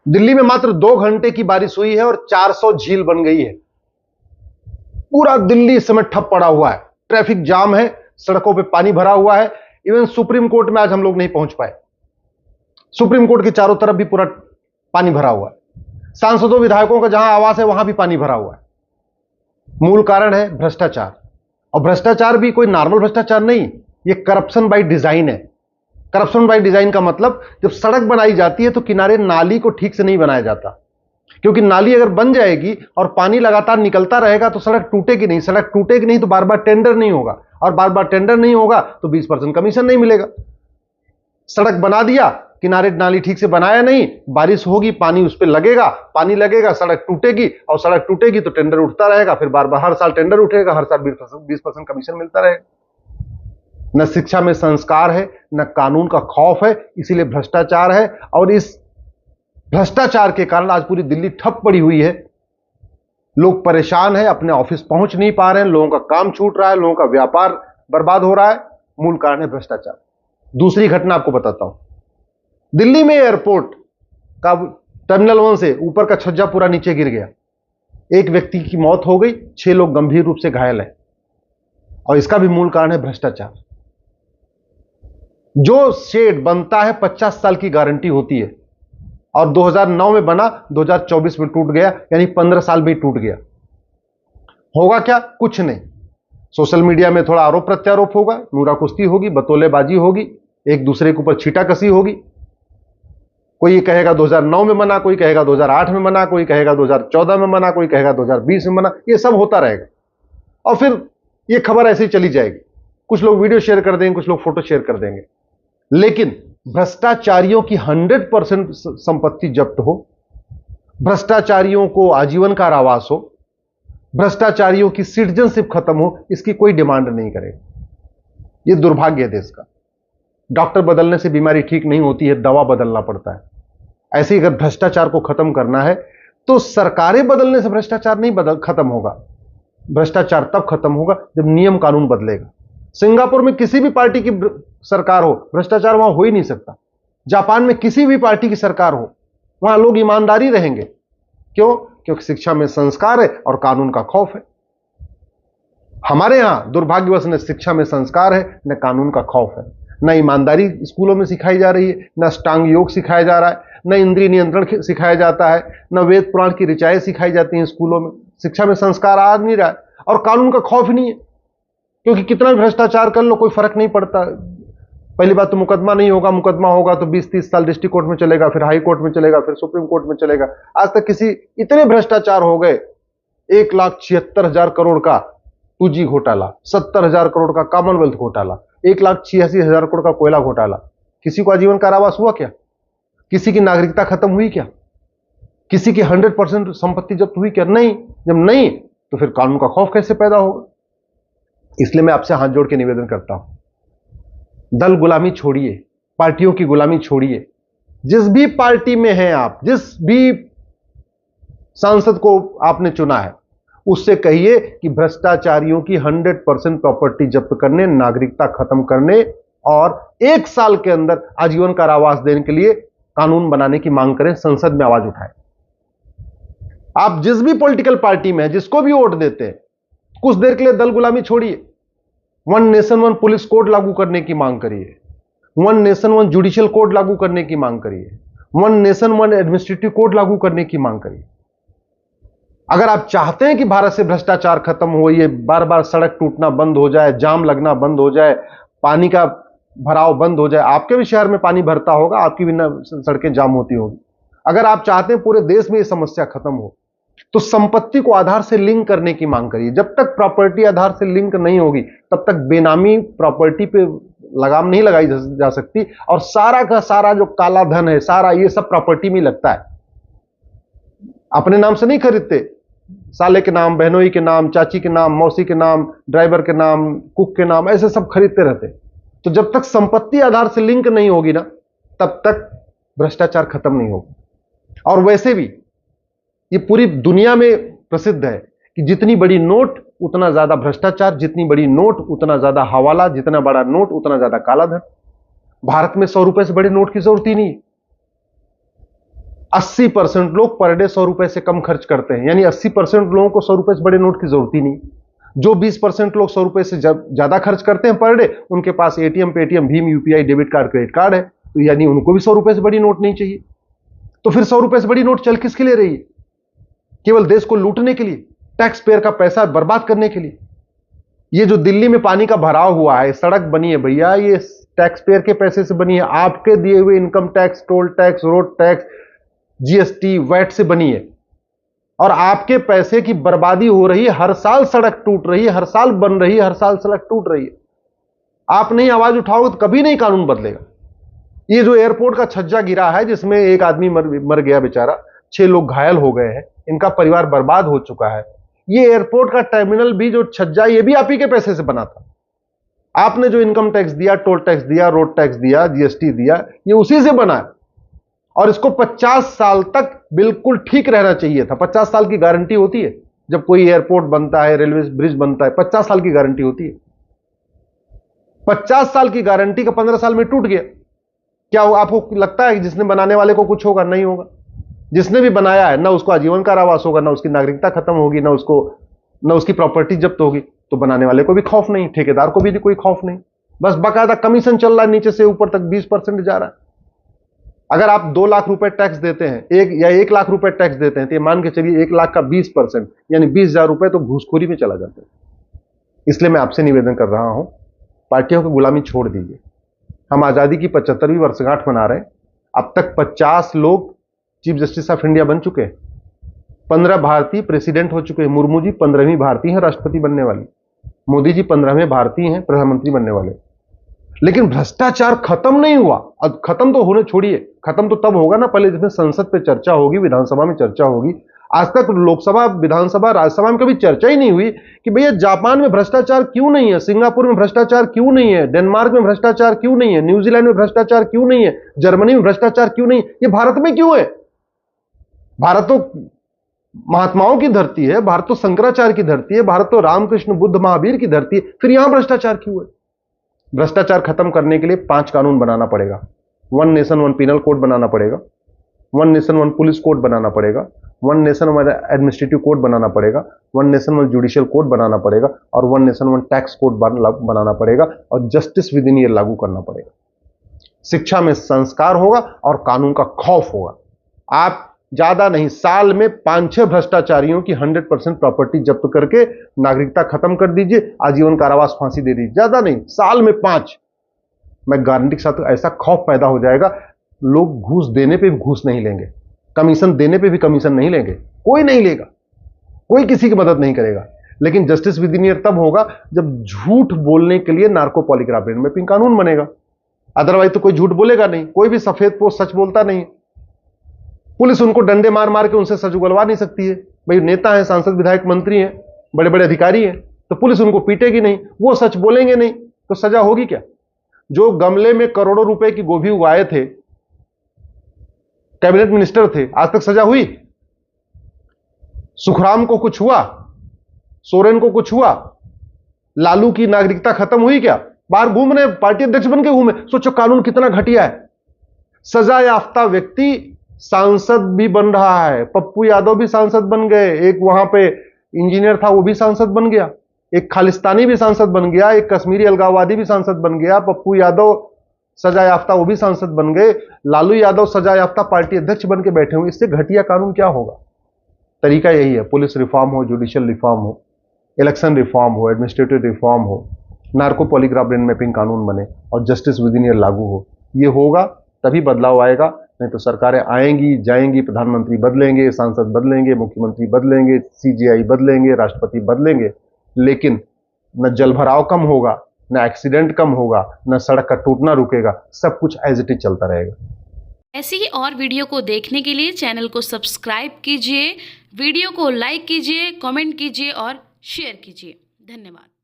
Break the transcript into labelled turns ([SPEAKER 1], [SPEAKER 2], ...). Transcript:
[SPEAKER 1] दिल्ली में मात्र 2 घंटे की बारिश हुई है और 400 झील बन गई है। पूरा दिल्ली इस समय ठप पड़ा हुआ है, ट्रैफिक जाम है, सड़कों पे पानी भरा हुआ है। इवन सुप्रीम कोर्ट में आज हम लोग नहीं पहुंच पाए। सुप्रीम कोर्ट के चारों तरफ भी पूरा पानी भरा हुआ है। सांसदों विधायकों का जहां आवास है वहां भी पानी भरा हुआ है। मूल कारण है भ्रष्टाचार। और भ्रष्टाचार भी कोई नॉर्मल भ्रष्टाचार नहीं, ये करप्शन बाय डिजाइन है। करप्शन बाय डिजाइन का मतलब, जब सड़क बनाई जाती है तो किनारे नाली को ठीक से नहीं बनाया जाता, क्योंकि नाली अगर बन जाएगी और पानी लगातार निकलता रहेगा तो सड़क टूटेगी नहीं। सड़क टूटेगी नहीं तो बार बार टेंडर नहीं होगा, और बार बार टेंडर नहीं होगा तो 20% कमीशन नहीं मिलेगा। सड़क बना दिया, किनारे नाली ठीक से बनाया नहीं, बारिश होगी पानी उस पर लगेगा, पानी लगेगा, सड़क टूटेगी, और सड़क टूटेगी तो टेंडर उठता रहेगा, फिर बार बार हर साल टेंडर उठेगा, हर साल 20% कमीशन मिलता रहेगा। न शिक्षा में संस्कार है, न कानून का खौफ है, इसीलिए भ्रष्टाचार है। और इस भ्रष्टाचार के कारण आज पूरी दिल्ली ठप पड़ी हुई है। लोग परेशान हैं, अपने ऑफिस पहुंच नहीं पा रहे हैं, लोगों का काम छूट रहा है, लोगों का व्यापार बर्बाद हो रहा है। मूल कारण है भ्रष्टाचार। दूसरी घटना आपको बताता हूं। दिल्ली में एयरपोर्ट का टर्मिनल 1 से ऊपर का छज्जा पूरा नीचे गिर गया। एक व्यक्ति की मौत हो गई, 6 लोग गंभीर रूप से घायल हैं, और इसका भी मूल कारण है भ्रष्टाचार। जो शेड बनता है 50 साल की गारंटी होती है, और 2009 में बना, 2024 में टूट गया, यानी 15 साल में ही टूट गया। होगा क्या? कुछ नहीं। सोशल मीडिया में थोड़ा आरोप प्रत्यारोप होगा, नूरा कुश्ती होगी, बतौलेबाजी होगी, एक दूसरे के ऊपर छीटाकसी होगी। कोई ये कहेगा 2009 में बना, कोई कहेगा 2008 में बना, कोई कहेगा 2014 में बना, कोई कहेगा 2020 में बना। ये सब होता रहेगा, और फिर ये खबर ऐसे ही चली जाएगी। कुछ लोग वीडियो शेयर कर देंगे, कुछ लोग फोटो शेयर कर देंगे। लेकिन भ्रष्टाचारियों की 100% संपत्ति जब्त हो, भ्रष्टाचारियों को आजीवन कारावास हो, भ्रष्टाचारियों की सिटीजनशिप खत्म हो, इसकी कोई डिमांड नहीं करेगा। यह दुर्भाग्य है देश का। डॉक्टर बदलने से बीमारी ठीक नहीं होती है, दवा बदलना पड़ता है। ऐसे ही अगर भ्रष्टाचार को खत्म करना है तो सरकारें बदलने से भ्रष्टाचार नहीं खत्म होगा। भ्रष्टाचार तब खत्म होगा जब नियम कानून बदलेगा। सिंगापुर में किसी भी पार्टी की सरकार हो, भ्रष्टाचार वहां हो ही नहीं सकता। जापान में किसी भी पार्टी की सरकार हो, वहां लोग ईमानदारी रहेंगे। क्यों? क्योंकि शिक्षा में संस्कार है और कानून का खौफ है। हमारे यहां दुर्भाग्यवश न शिक्षा में संस्कार है, न कानून का खौफ है। न ईमानदारी स्कूलों में सिखाई जा रही है, न अष्टांग योग सिखाया जा रहा है, न इंद्रिय नियंत्रण सिखाया जाता है, न वेद पुराण की ऋचाएं सिखाई जाती हैं स्कूलों में। शिक्षा में संस्कार आ नहीं रहा है, और कानून का खौफ नहीं है, क्योंकि कितना भ्रष्टाचार कर लो कोई फर्क नहीं पड़ता। पहली बात तो मुकदमा नहीं होगा, मुकदमा होगा तो 20-30 साल डिस्ट्रिक्ट कोर्ट में चलेगा, फिर हाई कोर्ट में चलेगा, फिर सुप्रीम कोर्ट में चलेगा। आज तक किसी इतने भ्रष्टाचार हो गए, 1,76,000 करोड़ का 2G घोटाला, 70,000 करोड़ का कॉमनवेल्थ घोटाला, 1,86,000 करोड़ का कोयला घोटाला। किसी को आजीवन कारावास हुआ क्या? किसी की नागरिकता खत्म हुई क्या? किसी की 100% संपत्ति जब्त हुई क्या? नहीं। जब नहीं तो फिर कानून का खौफ कैसे पैदा होगा? इसलिए मैं आपसे हाथ जोड़ के निवेदन करता हूं, दल गुलामी छोड़िए, पार्टियों की गुलामी छोड़िए। जिस भी पार्टी में हैं आप, जिस भी सांसद को आपने चुना है, उससे कहिए कि भ्रष्टाचारियों की 100% प्रॉपर्टी जब्त करने, नागरिकता खत्म करने और 1 साल के अंदर आजीवन कारावास देने के लिए कानून बनाने की मांग करें, संसद में आवाज उठाएं। आप जिस भी पॉलिटिकल पार्टी में हैं, जिसको भी वोट देते हैं, कुछ देर के लिए दल गुलामी छोड़िए। 1 नेशन 1 पुलिस कोड लागू करने की मांग करिए, 1 नेशन 1 जुडिशियल कोड लागू करने की मांग करिए, 1 नेशन 1 एडमिनिस्ट्रेटिव कोड लागू करने की मांग करिए। अगर आप चाहते हैं कि भारत से भ्रष्टाचार खत्म हो, ये बार बार सड़क टूटना बंद हो जाए, जाम लगना बंद हो जाए, पानी का भराव बंद हो जाए। आपके भी शहर में पानी भरता होगा, आपकी भी सड़कें जाम होती होगी। अगर आप चाहते हैं पूरे देश में ये समस्या खत्म हो, तो संपत्ति को आधार से लिंक करने की मांग करिए। जब तक प्रॉपर्टी आधार से लिंक नहीं होगी, तब तक बेनामी प्रॉपर्टी पे लगाम नहीं लगाई जा सकती, और सारा का सारा जो काला धन है, सारा ये सब प्रॉपर्टी में लगता है। अपने नाम से नहीं खरीदते, साले के नाम, बहनोई के नाम, चाची के नाम, मौसी के नाम, ड्राइवर के नाम, कुक के नाम, ऐसे सब खरीदते रहते। तो जब तक संपत्ति आधार से लिंक नहीं होगी ना, तब तक भ्रष्टाचार खत्म नहीं होगा। और वैसे भी ये पूरी दुनिया में प्रसिद्ध है कि जितनी बड़ी नोट उतना ज्यादा भ्रष्टाचार, जितनी बड़ी नोट उतना ज्यादा हवाला, जितना बड़ा नोट उतना ज्यादा काला धन। भारत में 100 रुपए से बड़े नोट की जरूरत ही नहीं। 80% लोग पर डे 100 रुपए से कम खर्च करते हैं, यानी 80% लोगों को 100 रुपए से बड़े नोट की जरूरत ही नहीं। जो 20% लोग 100 रुपए से ज्यादा खर्च करते हैं पर डे, उनके पास एटीएम, पेटीएम, भीम, UPI, debit card, credit card है, तो यानी उनको भी 100 रुपए से बड़ी नोट नहीं चाहिए। तो फिर 100 रुपए से बड़ी नोट चल किसके लिए रही है? केवल देश को लूटने के लिए, टैक्स पेयर का पैसा बर्बाद करने के लिए। ये जो दिल्ली में पानी का भराव हुआ है, सड़क बनी है भैया, ये टैक्स पेयर के पैसे से बनी है, आपके दिए हुए income tax, toll tax, road tax, GST, VAT से बनी है। और आपके पैसे की बर्बादी हो रही है। हर साल सड़क टूट रही है, हर साल बन रही है, हर साल सड़क टूट रही है। आप नहीं आवाज उठाओगे तो कभी नहीं कानून बदलेगा। ये जो एयरपोर्ट का छज्जा गिरा है, जिसमें एक आदमी मर गया बेचारा, 6 लोग घायल हो गए हैं, इनका परिवार बर्बाद हो चुका है। ये एयरपोर्ट का टर्मिनल भी जो छज्जा, ये भी आप ही के पैसे से बना था। आपने जो इनकम टैक्स दिया, टोल टैक्स दिया, रोड टैक्स दिया, जीएसटी दिया, ये उसी से बना है। और इसको 50 साल तक बिल्कुल ठीक रहना चाहिए था। 50 साल की गारंटी होती है जब कोई एयरपोर्ट बनता है, रेलवे ब्रिज बनता है, 50 साल की गारंटी होती है। 50 साल की गारंटी का 15 साल में टूट गया। क्या आपको लगता है कि जिसने बनाने वाले को कुछ होगा? नहीं होगा। जिसने भी बनाया है, ना उसको आजीवन कारावास होगा, ना उसकी नागरिकता खत्म होगी, ना उसकी प्रॉपर्टी जब्त होगी। तो बनाने वाले को भी खौफ नहीं, ठेकेदार को भी कोई खौफ नहीं। बस बाकायदा कमीशन चल रहा है, नीचे से ऊपर तक 20% जा रहा है। अगर आप 2 लाख रुपए टैक्स देते हैं, 1 लाख रुपए टैक्स देते हैं, तो ये मान के चलिए 1 लाख का 20%, यानी 20,000 रुपए तो घूसखोरी में चला जाता है। इसलिए मैं आपसे निवेदन कर रहा हूं, पार्टियों की गुलामी छोड़ दीजिए। हम आजादी की 75वीं वर्षगांठ मना रहे हैं। अब तक 50 लोग चीफ जस्टिस ऑफ इंडिया बन चुके हैं, 15 भारतीय प्रेसिडेंट हो चुके हैं। मुर्मू जी 15वीं भारतीय हैं राष्ट्रपति बनने वाली, मोदी जी 15वें भारतीय हैं प्रधानमंत्री बनने वाले। लेकिन भ्रष्टाचार खत्म नहीं हुआ। अब खत्म तो होने छोड़िए, खत्म तो तब होगा ना, पहले जिसमें संसद पे चर्चा होगी, विधानसभा में चर्चा होगी। आज तक लोकसभा, विधानसभा, राज्यसभा में कभी चर्चा ही नहीं हुई कि भैया जापान में भ्रष्टाचार क्यों नहीं है, सिंगापुर में भ्रष्टाचार क्यों नहीं है, डेनमार्क में भ्रष्टाचार क्यों नहीं है, न्यूजीलैंड में भ्रष्टाचार क्यों नहीं है, जर्मनी में भ्रष्टाचार क्यों नहीं है, ये भारत में क्यों है? भारत तो महात्माओं की धरती है, भारत तो शंकराचार्य की धरती है, भारत तो रामकृष्ण, बुद्ध, महावीर की धरती है, फिर यहां भ्रष्टाचार क्यों है? भ्रष्टाचार खत्म करने के लिए 5 कानून बनाना पड़ेगा। 1 नेशन 1 पिनल कोड बनाना पड़ेगा, 1 नेशन 1 पुलिस कोड बनाना पड़ेगा, 1 नेशन 1 एडमिनिस्ट्रेटिव कोड बनाना पड़ेगा, 1 नेशन 1 जुडिशियल कोड बनाना पड़ेगा, और 1 नेशन 1 टैक्स कोड बनाना पड़ेगा, और जस्टिस विद इन ईयर लागू करना पड़ेगा। शिक्षा में संस्कार होगा और कानून का खौफ होगा। आप ज्यादा नहीं, साल में 5-6 भ्रष्टाचारियों की 100% प्रॉपर्टी जब्त करके नागरिकता खत्म कर दीजिए, आजीवन कारावास, फांसी दे दीजिए। ज्यादा नहीं, साल में 5। मैं गारंटी के साथ, ऐसा खौफ पैदा हो जाएगा, लोग घूस देने पे भी घूस नहीं लेंगे, कमीशन देने पे भी कमीशन नहीं लेंगे, कोई नहीं लेगा, कोई किसी की मदद नहीं करेगा। लेकिन जस्टिस विद इन ईयर तब होगा जब झूठ बोलने के लिए नार्को पॉलीग्राफ ब्रेन मैपिंग कानून बनेगा। अदरवाइज तो कोई झूठ बोलेगा नहीं, कोई भी सफेद पोस्ट सच बोलता नहीं। पुलिस उनको डंडे मार मार के उनसे सच उगलवा नहीं सकती है। भाई नेता है, सांसद, विधायक, मंत्री हैं, बड़े बड़े अधिकारी हैं, तो पुलिस उनको पीटेगी नहीं, वो सच बोलेंगे नहीं, तो सजा होगी क्या? जो गमले में करोड़ों रुपए की गोभी उगाए थे, कैबिनेट मिनिस्टर थे, आज तक सजा हुई? सुखराम को कुछ हुआ? सोरेन को कुछ हुआ? लालू की नागरिकता खत्म हुई क्या? बाहर घूम रहे, पार्टी अध्यक्ष बन के घूमे। सोचो कानून कितना घटिया है। सजा याफ्ता व्यक्ति सांसद भी बन रहा है। पप्पू यादव भी सांसद बन गए, एक वहां पे इंजीनियर था वो भी सांसद बन गया, एक खालिस्तानी भी सांसद बन गया, एक कश्मीरी अलगाववादी भी सांसद बन गया। पप्पू यादव सजा याफ्ता, वो भी सांसद बन गए। लालू यादव सजा याफ्ता पार्टी अध्यक्ष बन के बैठे हुए। इससे घटिया कानून क्या होगा? तरीका यही है, पुलिस रिफॉर्म हो, जुडिशियल रिफॉर्म हो, इलेक्शन रिफॉर्म हो, एडमिनिस्ट्रेटिव रिफॉर्म हो, नार्को पॉलीग्राफ ब्रेन मैपिंग कानून बने और जस्टिस विद इन ईयर लागू हो। ये होगा तभी बदलाव आएगा, नहीं तो सरकारें आएंगी जाएंगी, प्रधानमंत्री बदलेंगे, सांसद बदलेंगे, मुख्यमंत्री बदलेंगे, सीजीआई बदलेंगे, राष्ट्रपति बदलेंगे, लेकिन न जलभराव कम होगा, न एक्सीडेंट कम होगा, न सड़क का टूटना रुकेगा, सब कुछ एज इट इज चलता रहेगा।
[SPEAKER 2] ऐसी ही और वीडियो को देखने के लिए चैनल को सब्सक्राइब कीजिए, वीडियो को लाइक कीजिए, कमेंट कीजिए और शेयर कीजिए। धन्यवाद।